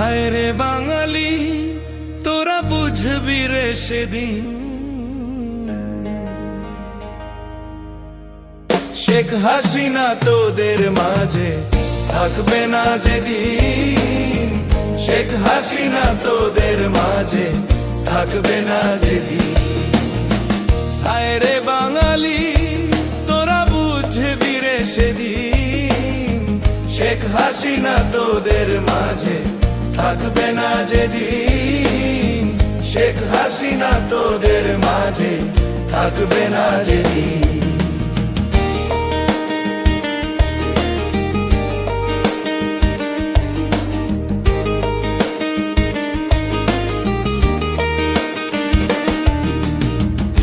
হায় রে বাঙালি তোরা বুঝবি রে সেদিন, শেখ হাসিনা তোদের মাঝে থাকবে না যেদিন, শেখ হাসিনা তোদের মাঝে থাকবে না যেদিন। হায় রে বাঙালি তোরা বুঝবি রে সেদিন, শেখ হাসিনা তোদের মাঝে থাকবে না যেদিন, শেখ হাসিনা তোদের মাঝে থাকবে না যেদিন।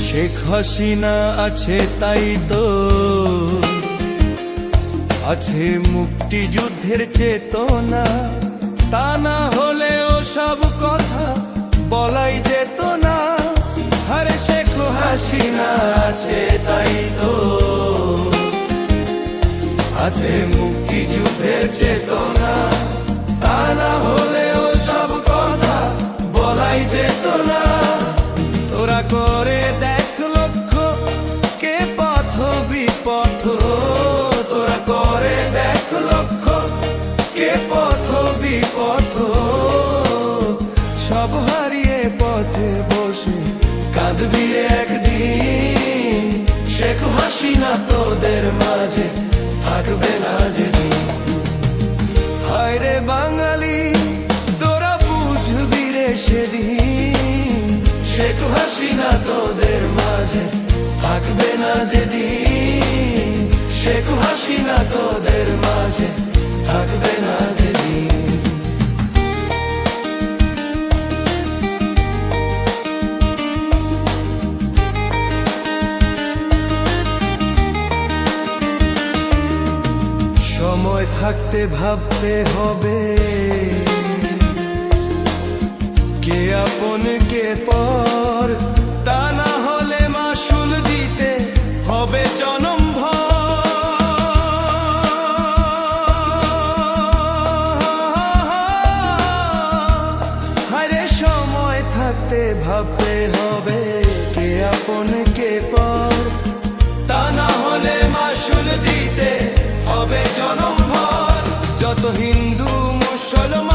শেখ হাসিনা আছে তাই তো আছে মুক্তিযুদ্ধের চেতনা, তা না হলেও সব কথা বলাই যেত না। আরে শেখ হাসিনা আছে তাই তো আছে মুক্তিযুদ্ধের চেতনা, তা না হলেও সব কথা বলাই যেত না। তোরা করে দেখ লক্ষ্য কে পথ বিপথ, তোরা করে দেখ লক্ষ্য কে পথ বিপথ, সব হারিয়ে পথে বসে কাঁদবি একদিন, শেখ হাসিনা তোদের মাঝে থাকবে না যেদিন। হায় রে বাঙালি তোরা বুঝবি রে সেদিন, শেখ হাসিনা তোদের মাঝে থাকবে না যেদিন, শেখ হাসিনা তোদের মাঝে থাকবে না যেদিন। সময় থাকতে ভাবতে হবে কে আপন কে পর, তা না হলে মাসুল দিতে হবে জনম ভর। হায়রে সময় থাকতে ভাবতে হবে কে আপন কে পর, তা না হলে মাসুল দিতে হবে জনম ভর। যত হিন্দু মুসলমান